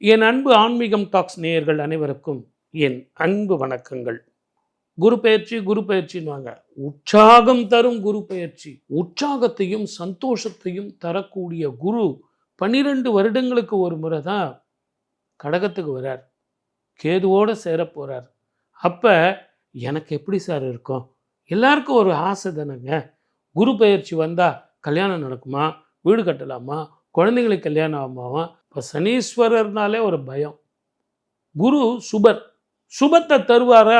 என் அன்பு ஆன்மீகம் டாக்ஸ் நேயர்கள் அனைவருக்கும் என் அன்பு வணக்கங்கள். குரு பெயர்ச்சி குரு பெயர்ச்சின்னுவாங்க. உற்சாகம் தரும் குரு பெயர்ச்சி. உற்சாகத்தையும் சந்தோஷத்தையும் தரக்கூடிய குரு 12 வருடங்களுக்கு ஒரு முறை தான் கடகத்துக்கு வரார். கேதுவோட சேரப் போறார். அப்ப எனக்கு எப்படி சார் இருக்கும்? எல்லாருக்கும் ஒரு ஆசை தானங்க. குரு பெயர்ச்சி வந்தா கல்யாணம் நடக்குமா? வீடு கட்டலாமா? குழந்தைங்களுக்கு கல்யாணம் ஆகுமாவா? இப்போ சனீஸ்வரர்னாலே ஒரு பயம். குரு சுபர். சுபத்தை தருவாரா?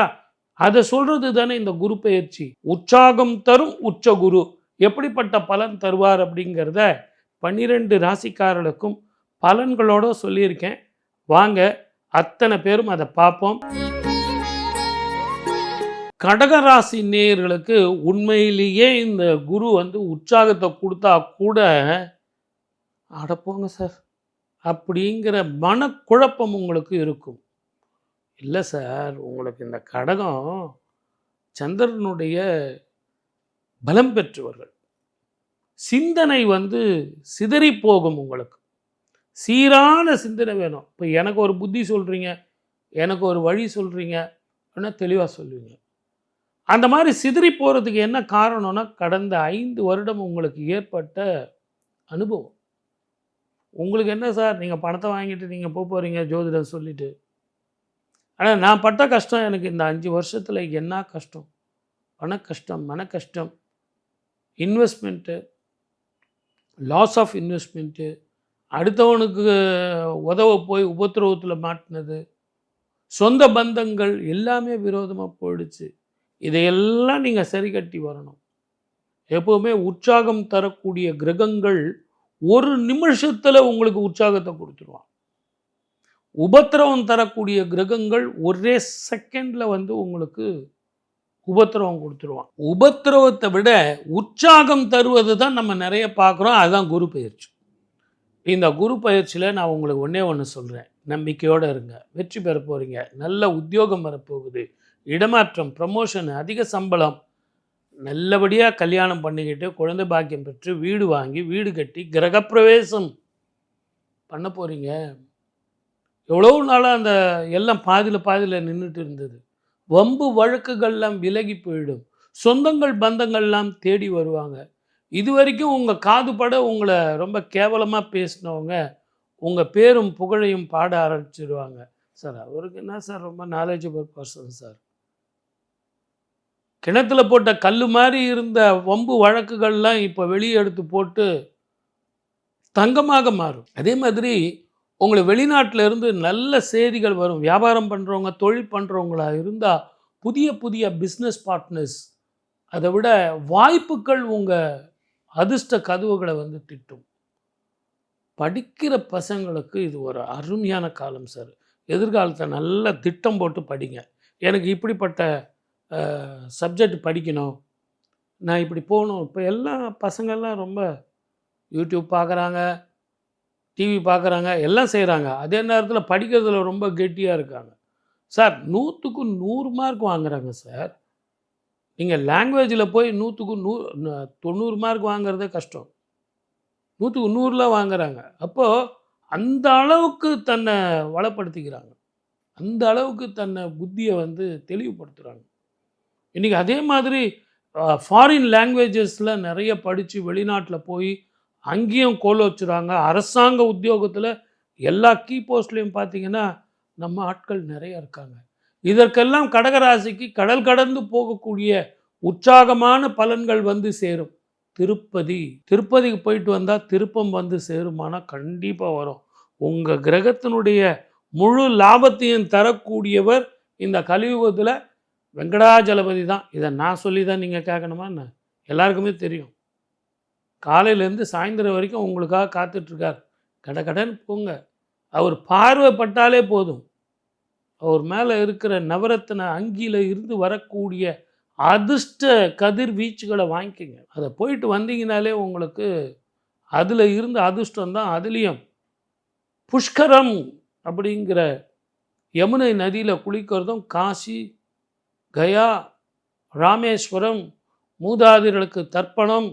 அதை சொல்றது தானே இந்த குரு பெயர்ச்சி. உற்சாகம் தரும் உச்ச குரு எப்படிப்பட்ட பலன் தருவார் அப்படிங்கிறத 12 ராசிக்காரர்களுக்கும் பலன்களோட சொல்லியிருக்கேன். வாங்க அத்தனை பேரும் அதை பார்ப்போம். கடகராசி நேயர்களுக்கு உண்மையிலேயே இந்த குரு உற்சாகத்தை கொடுத்தா கூட அடப்போங்க சார் அப்படிங்கிற மனக்குழப்பம் உங்களுக்கு இருக்கும். இல்லை சார், உங்களுக்கு இந்த கடகம் சந்திரனுடைய பலம் பெற்றவர்கள். சிந்தனை சிதறி போகும். உங்களுக்கு சீரான சிந்தனை வேணும். இப்போ எனக்கு ஒரு புத்தி சொல்கிறீங்க, எனக்கு ஒரு வழி சொல்கிறீங்க, ஆனால் தெளிவாக சொல்லுவீங்க. அந்த மாதிரி சிதறி போகிறதுக்கு என்ன காரணம்னா, கடந்த 5 வருடம் உங்களுக்கு ஏற்பட்ட அனுபவம். உங்களுக்கு என்ன சார், நீங்கள் பணத்தை வாங்கிட்டு நீங்கள் போகிறீங்க ஜோதிடர் சொல்லிவிட்டு. ஆனால் நான் பட்ட கஷ்டம் எனக்கு இந்த 5 வருஷத்தில் என்ன கஷ்டம், பண கஷ்டம், மன கஷ்டம், இன்வெஸ்ட்மெண்ட்டு, லாஸ் ஆஃப் இன்வெஸ்ட்மெண்ட்டு, அடுத்தவனுக்கு உதவ போய் உபத்திரவத்தில் மாட்டினது, சொந்த பந்தங்கள் எல்லாமே விரோதமாக போயிடுச்சு. இதையெல்லாம் நீங்கள் சரி கட்டி வரணும். எப்போவுமே உற்சாகம் தரக்கூடிய கிரகங்கள் ஒரு நிமிஷத்தில் உங்களுக்கு உற்சாகத்தை கொடுத்துருவான். உபத்திரவம் தரக்கூடிய கிரகங்கள் ஒரே செகண்டில் உங்களுக்கு உபத்திரவம் கொடுத்துருவான். உபத்திரவத்தை விட உற்சாகம் தருவது தான் நம்ம நிறைய பார்க்குறோம். அதுதான் குரு பயிற்சி. இந்த குரு பயிற்சியில் நான் உங்களுக்கு ஒன்று சொல்கிறேன். நம்பிக்கையோடு இருங்க. வெற்றி பெற போகிறீங்க. நல்ல உத்தியோகம் வரப்போகுது. இடமாற்றம், ப்ரமோஷன், அதிக சம்பளம், நல்லபடியாக கல்யாணம் பண்ணிக்கிட்டு குழந்தை பாக்கியம் பெற்று வீடு வாங்கி வீடு கட்டி கிரகப்பிரவேசம் பண்ண போகிறீங்க. எவ்வளோ நாளாக அந்த எல்லாம் பாதியில் நின்றுட்டு இருந்தது. வம்பு வழக்குகள்லாம் விலகி போயிடும். சொந்தங்கள் பந்தங்கள்லாம் தேடி வருவாங்க. இது வரைக்கும் உங்கள் காதுபட உங்களை ரொம்ப கேவலமாக பேசினவங்க உங்கள் பேரும் புகழையும் பாட ஆரம்பிச்சிடுவாங்க. சார் அவருக்கு என்ன சார் ரொம்ப நாலேஜபிள் பர்சன் சார். கிணத்துல போட்ட கல் மாதிரி இருந்த வம்பு வழக்குகள்லாம் இப்போ வெளியே எடுத்து போட்டு தங்கமாக மாறும். அதே மாதிரி உங்களை வெளிநாட்டில் இருந்து நல்ல செய்திகள் வரும். வியாபாரம் பண்ணுறவங்க, தொழில் பண்ணுறவங்களா இருந்தால் புதிய புதிய பிஸ்னஸ் பார்ட்னர்ஸ், அதை விட வாய்ப்புகள் உங்கள் அதிர்ஷ்ட கதவுகளை திட்டும். படிக்கிற பசங்களுக்கு இது ஒரு அருமையான காலம் சார். எதிர்காலத்தை நல்ல திட்டம் போட்டு படிங்க. எனக்கு இப்படிப்பட்ட சப்ஜெக்ட் படிக்கணும், நான் இப்படி போகணும். இப்போ எல்லாம் பசங்கள்லாம் ரொம்ப யூடியூப் பார்க்குறாங்க, டிவி பார்க்குறாங்க, எல்லாம் செய்கிறாங்க. அதே நேரத்தில் படிக்கிறதுல ரொம்ப கெட்டியாக இருக்காங்க. சார் 100க்கு 100 மார்க் வாங்குறாங்க சார். நீங்கள் லாங்குவேஜில் போய் 100க்கு 90 மார்க் வாங்குறதே கஷ்டம். 100க்கு 100லாம் வாங்குறாங்க. அப்போது அந்த அளவுக்கு தன்னை வளப்படுத்திக்கிறாங்க. அந்த அளவுக்கு தன்னை புத்தியை தெளிவுபடுத்துகிறாங்க. இன்றைக்கி அதே மாதிரி ஃபாரின் லாங்குவேஜஸில் நிறைய படித்து வெளிநாட்டில் போய் அங்கேயும் கோல் வச்சுறாங்க. அரசாங்க உத்தியோகத்தில் எல்லா கீ போஸ்ட்லேயும் பார்த்திங்கன்னா நம்ம ஆட்கள் நிறைய இருக்காங்க. இதற்கெல்லாம் கடகராசிக்கு கடல் கடந்து போகக்கூடிய உற்சாகமான பலன்கள் சேரும். திருப்பதிக்கு போயிட்டு வந்தால் திருப்பம் சேருமானா கண்டிப்பாக வரும். உங்கள் கிரகத்தினுடைய முழு லாபத்தையும் தரக்கூடியவர் இந்த கலியுகத்தில் வெங்கடாஜலபதி தான். இதை நான் சொல்லி தான் நீங்கள் கேட்கணுமா என்ன? எல்லாருக்குமே தெரியும். காலையிலேருந்து சாயந்தரம் வரைக்கும் உங்களுக்காக காத்துட்ருக்கார். கடகடன்னு போங்க. அவர் பார்வைப்பட்டாலே போதும். அவர் மேலே இருக்கிற நவரத்தின அங்கியில் இருந்து வரக்கூடிய அதிர்ஷ்ட கதிர்வீச்சுகளை வாங்கிக்கோங்க. அதை போயிட்டு வந்தீங்கனாலே உங்களுக்கு அதில் இருந்து அதிர்ஷ்டம் தான். அதுலேயும் புஷ்கரம் அப்படிங்கிற யமுனை நதியில் குளிக்கிறதும், காசி, கயா, ராமேஸ்வரம், மூதாதிர்களுக்கு தர்ப்பணம்,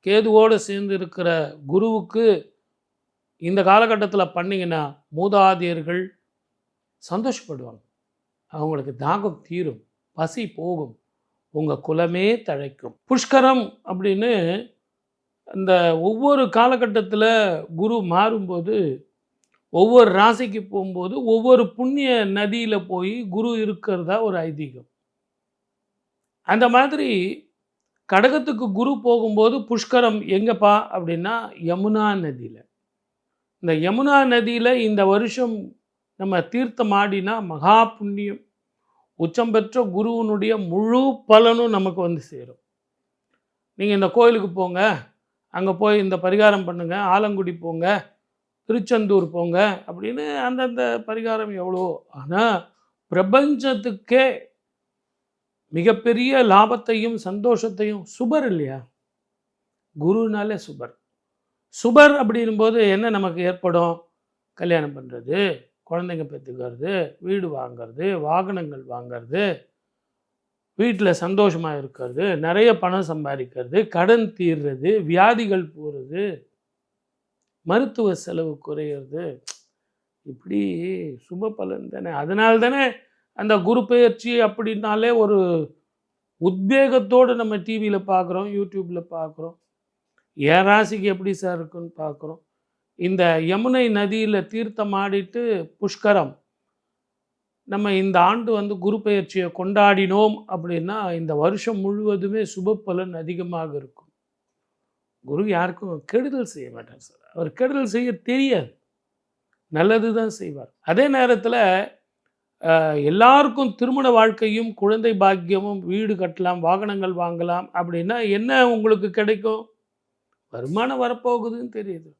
கேதுவோடு சேர்ந்து இருக்கிற குருவுக்கு இந்த காலகட்டத்தில் பண்ணிங்கன்னா மூதாதையர்கள் சந்தோஷப்படுவாங்க. அவங்களுக்கு தாகம் தீரும், பசி போகும், உங்கள் குலமே தழைக்கும். புஷ்கரம் அப்படின்னு இந்த ஒவ்வொரு காலகட்டத்தில் குரு மாறும்போது ஒவ்வொரு ராசிக்கு போகும்போது ஒவ்வொரு புண்ணிய நதியில் போய் குரு இருக்கிறதா ஒரு ஐதீகம். அந்த மாதிரி கடகத்துக்கு குரு போகும்போது புஷ்கரம் எங்கேப்பா அப்படின்னா யமுனா நதியில். இந்த யமுனா நதியில் இந்த வருஷம் நம்ம தீர்த்தம் ஆடினா மகா புண்ணியம். உச்சம் பெற்ற குருவினுடைய முழு பலனும் நமக்கு வந்து சேரும். நீங்கள் இந்த கோயிலுக்கு போங்க, அங்கே போய் இந்த பரிகாரம் பண்ணுங்க, ஆலங்குடி போங்க, திருச்செந்தூர் போங்க அப்படின்னு அந்தந்த பரிகாரம் எவ்வளோ. ஆனால் பிரபஞ்சத்துக்கே மிகப்பெரிய லாபத்தையும் சந்தோஷத்தையும் சுபர் இல்லையா, குருனாலே சுபர். சுபர் அப்படின்போது என்ன நமக்கு ஏற்படும்? கல்யாணம் பண்ணுறது, குழந்தைங்க பெற்றுக்கிறது, வீடு வாங்கிறது, வாகனங்கள் வாங்கிறது, வீட்டில் சந்தோஷமாக இருக்கிறது, நிறைய பணம் சம்பாதிக்கிறது, கடன் தீர்றது, வியாதிகள் போகிறது, மருத்துவ செலவு குறையிறது. இப்படி சுப பலன் தானே. அதனால தானே அந்த குரு பெயர்ச்சி அப்படின்னாலே ஒரு உத்வேகத்தோடு நம்ம டிவியில் பார்க்குறோம், யூடியூப்பில் பார்க்குறோம். என் ராசிக்கு எப்படி சார் இருக்குன்னு பார்க்குறோம். இந்த யமுனை நதியில் தீர்த்தம் ஆடிட்டு புஷ்கரம் நம்ம இந்த ஆண்டு வந்து குரு பெயர்ச்சியை கொண்டாடினோம் அப்படின்னா இந்த வருஷம் முழுவதுமே சுப பலன் அதிகமாக இருக்கும். குரு யாருக்கும் கெடுதல் செய்ய மாட்டார் சார். அவர் கெடுதல் செய்ய தெரியாது, நல்லது தான் செய்வார். அதே நேரத்தில் எல்லாருக்கும் திருமண வாழ்க்கையும் குழந்தை பாக்கியமும் வீடு கட்டலாம், வாகனங்கள் வாங்கலாம் அப்படின்னா என்ன உங்களுக்கு கிடைக்கும்? வருமானம் வரப்போகுதுன்னு தெரியுது.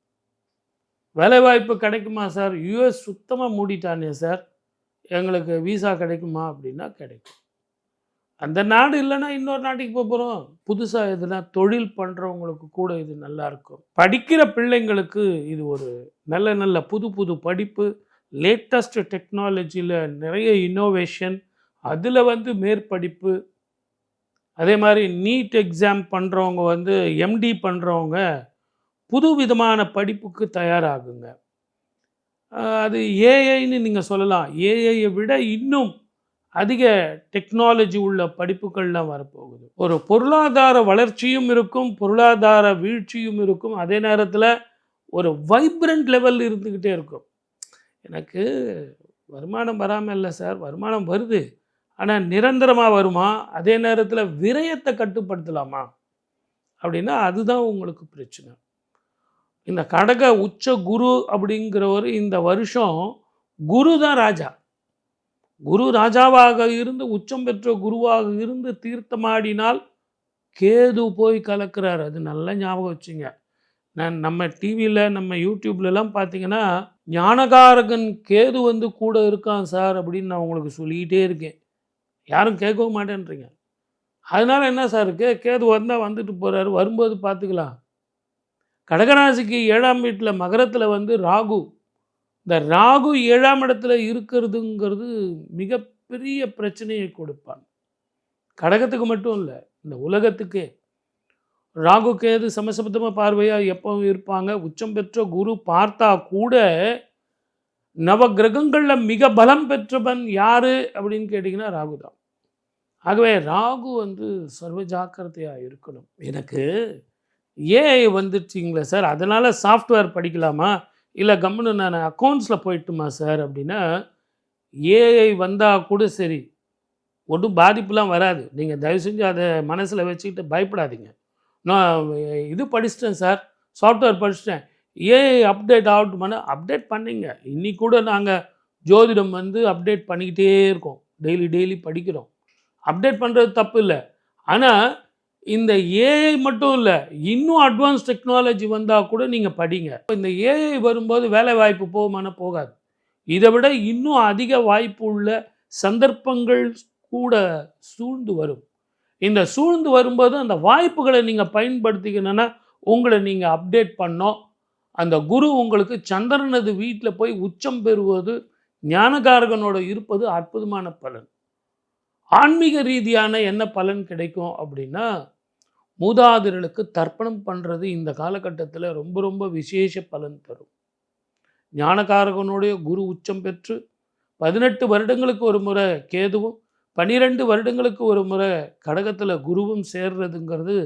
வேலைவாய்ப்பு கிடைக்குமா சார்? யூஎஸ் சுத்தமாக மூடிட்டானே சார், எங்களுக்கு விசா கிடைக்குமா அப்படின்னா கிடைக்கும். அந்த நாடு இல்லைன்னா இன்னொரு நாட்டுக்கு போகிறோம். புதுசாக எதுனா தொழில் பண்ணுறவங்களுக்கு கூட இது நல்லாயிருக்கும். படிக்கிற பிள்ளைங்களுக்கு இது ஒரு நல்ல நல்ல புது புது படிப்பு, லேட்டஸ்ட் டெக்னாலஜியில் நிறைய இன்னோவேஷன், அதில் வந்து மேற்படிப்பு. அதே மாதிரி நீட் எக்ஸாம் பண்ணுறவங்க வந்து எம்டி பண்ணுறவங்க புது விதமான படிப்புக்கு தயாராகுங்க. அது ஏஐன்னு நீங்கள் சொல்லலாம். ஏஐயை விட இன்னும் அதிக டெக்னாலஜி உள்ள படிப்புகள்லாம் வரப்போகுது. ஒரு பொருளாதார வளர்ச்சியும் இருக்கும், பொருளாதார வீழ்ச்சியும் இருக்கும். அதே நேரத்தில் ஒரு வைப்ரண்ட் லெவல் இருந்துக்கிட்டே இருக்கும். எனக்கு வருமானம் வராமல் இல்லை சார், வருமானம் வருது, ஆனால் நிரந்தரமாக வருமா? அதே நேரத்தில் விரயத்தை கட்டுப்படுத்தலாமா அப்படின்னா அதுதான் உங்களுக்கு பிரச்சனை. இந்த கடக உச்ச குரு அப்படிங்கிறவர் இந்த வருஷம் குரு தான் ராஜா. குரு ராஜாவாக இருந்து உச்சம் பெற்ற குருவாக இருந்து தீர்த்தமாடினால் கேது போய் கலக்கிறார். அது நல்லா ஞாபகம் வச்சுங்க. நம்ம டிவியில் நம்ம யூடியூப்லலாம் பார்த்தீங்கன்னா ஞானகாரகன் கேது வந்து கூட இருக்கான் சார் அப்படின்னு நான் உங்களுக்கு சொல்லிக்கிட்டே இருக்கேன். யாரும் கேட்கவும் மாட்டேன்றீங்க. அதனால் என்ன சார் இருக்குது, கேது வந்தால் வந்துட்டு போகிறாரு, வரும்போது பார்த்துக்கலாம். கடகராசிக்கு 7ஆம் வீட்டில் மகரத்தில் வந்து ராகு. இந்த ராகு 7ஆம் இடத்துல இருக்கிறதுங்கிறது மிகப்பெரிய பிரச்சனையை கொடுப்பான். கடகத்துக்கு மட்டும் இல்லை, இந்த உலகத்துக்கே. ராகு கேது சமசப்தமாக பார்வையாக எப்பவும் இருப்பாங்க. உச்சம் பெற்ற குரு பார்த்தா கூட நவ கிரகங்களில் மிக பலம் பெற்றவன் யார் அப்படின்னு கேட்டிங்கன்னா ராகு தான். ஆகவே ராகு வந்து சர்வ ஜாக்கிரதையாக இருக்கணும். எனக்கு ஏஐ வந்துடுச்சிங்களே சார், அதனால் சாஃப்ட்வேர் படிக்கலாமா, இல்லை கம்முன்னு நான் அக்கௌண்ட்ஸில் போயிட்டுமா சார் அப்படின்னா, ஏஐ வந்தால் கூட சரி, ஒன்றும் பாதிப்புலாம் வராது. நீங்கள் தயவு செஞ்சு அதை மனசில் வச்சுக்கிட்டு பயப்படாதீங்க. நான் இது படிச்சிட்டேன் சார், சாஃப்ட்வேர் படிச்சிட்டேன், ஏஐ அப்டேட் ஆகட்டுமானா அப்டேட் பண்ணிங்க. இன்றைக்கி கூட நாங்கள் ஜோதிடம் வந்து அப்டேட் பண்ணிக்கிட்டே இருக்கோம், டெய்லி படிக்கிறோம். அப்டேட் பண்ணுறது தப்பு இல்லை. ஆனால் இந்த ஏஐ மட்டும் இல்லை, இன்னும் அட்வான்ஸ் டெக்னாலஜி வந்தால் கூட நீங்கள் படிங்க. இந்த ஏஐ வரும்போது வேலை வாய்ப்பு போகுமானா போகாது. இதை விட இன்னும் அதிக வாய்ப்பு உள்ள சந்தர்ப்பங்கள் கூட சூழ்ந்து வரும். இந்த சூழ்ந்து வரும்போது அந்த வாய்ப்புகளை நீங்கள் பயன்படுத்திக்கணுன்னா உங்களை நீங்கள் அப்டேட் பண்ணோம். அந்த குரு உங்களுக்கு சந்திரனது வீட்டில் போய் உச்சம் பெறுவது, ஞானகாரகனோட இருப்பது அற்புதமான பலன். ஆன்மீக ரீதியான என்ன பலன் கிடைக்கும் அப்படின்னா, மூதாதையர்களுக்கு தர்ப்பணம் பண்ணுறது இந்த காலகட்டத்தில் ரொம்ப ரொம்ப விசேஷ பலன் தரும். ஞானகாரகனுடைய குரு உச்சம் பெற்று 18 வருடங்களுக்கு ஒரு முறை கேதுவும் 12 வருடங்களுக்கு ஒரு முறை கடகத்தில் குருவும் சேர்றதுங்கிறது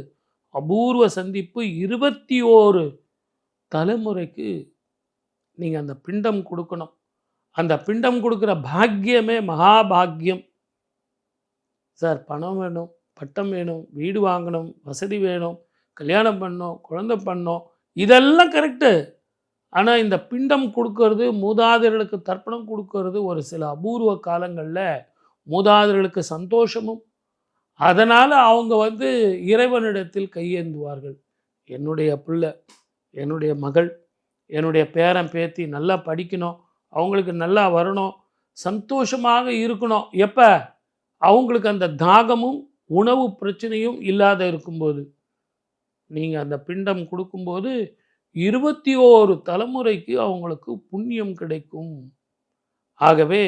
அபூர்வ சந்திப்பு. 21 தலைமுறைக்கு நீங்கள் அந்த பிண்டம் கொடுக்கணும். அந்த பிண்டம் கொடுக்குற பாக்கியமே மகாபாக்கியம். சார் பணம் வேணும், பட்டம் வேணும், வீடு வாங்கணும், வசதி வேணும், கல்யாணம் பண்ணணும், குழந்தை பண்ணணும், இதெல்லாம் கரெக்டு. ஆனால் இந்த பிண்டம் கொடுக்கறது, மூதாதையர்களுக்கு தர்ப்பணம் கொடுக்கறது ஒரு சில அபூர்வ காலங்களில் மூதாதையர்களுக்கு சந்தோஷமும், அதனால் அவங்க இறைவனிடத்தில் கையேந்துவார்கள். என்னுடைய பிள்ளை, என்னுடைய மகள், என்னுடைய பேரன் பேத்தி நல்லா படிக்கணும், அவங்களுக்கு நல்லா வரணும், சந்தோஷமாக இருக்கணும். எப்போ? அவங்களுக்கு அந்த தாகமும் உணவு பிரச்சனையும் இல்லாத இருக்கும்போது. நீங்கள் அந்த பிண்டம் கொடுக்கும்போது 21 தலைமுறைக்கு அவங்களுக்கு புண்ணியம் கிடைக்கும். ஆகவே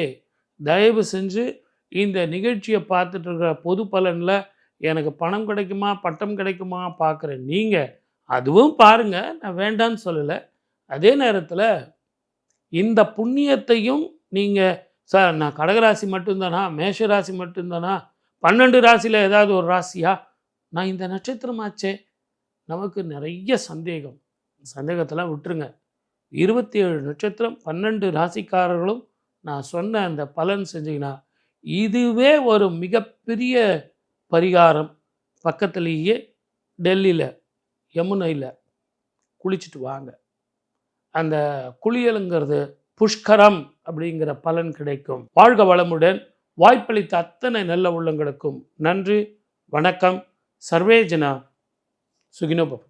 தயவு செஞ்சு இந்த நிகழ்ச்சியை பார்த்துட்டு இருக்கிற பொது பலனில் எனக்கு பணம் கிடைக்குமா, பட்டம் கிடைக்குமா பார்க்குறேன். நீங்கள் அதுவும் பாருங்கள், நான் வேண்டான்னு சொல்லலை. அதே நேரத்தில் இந்த புண்ணியத்தையும் நீங்கள், சார் நான் கடகராசி மட்டும்தானா, மேஷ ராசி மட்டும்தானா, 12 ராசியில் ஏதாவது ஒரு ராசியா, நான் இந்த நட்சத்திரமாச்சே, நமக்கு நிறைய சந்தேகம். சந்தேகத்தெல்லாம் விட்டுருங்க. 27 நட்சத்திரம் 12 ராசிக்காரர்களும் நான் சொன்ன அந்த பலன் செஞ்சிங்கன்னா இதுவே ஒரு மிகப்பெரிய பரிகாரம். பக்கத்துலேயே டெல்லியில் யமுனையில் குளிச்சுட்டு வாங்க. அந்த குளியலுங்கிறது புஷ்கரம் அப்படிங்கிற பலன் கிடைக்கும். வாழ்க வளமுடன். வாய்ப்பளித்த அத்தனை நல்ல உள்ளங்களுக்கும் நன்றி, வணக்கம். சர்வே ஜனா சுகினோ பவ.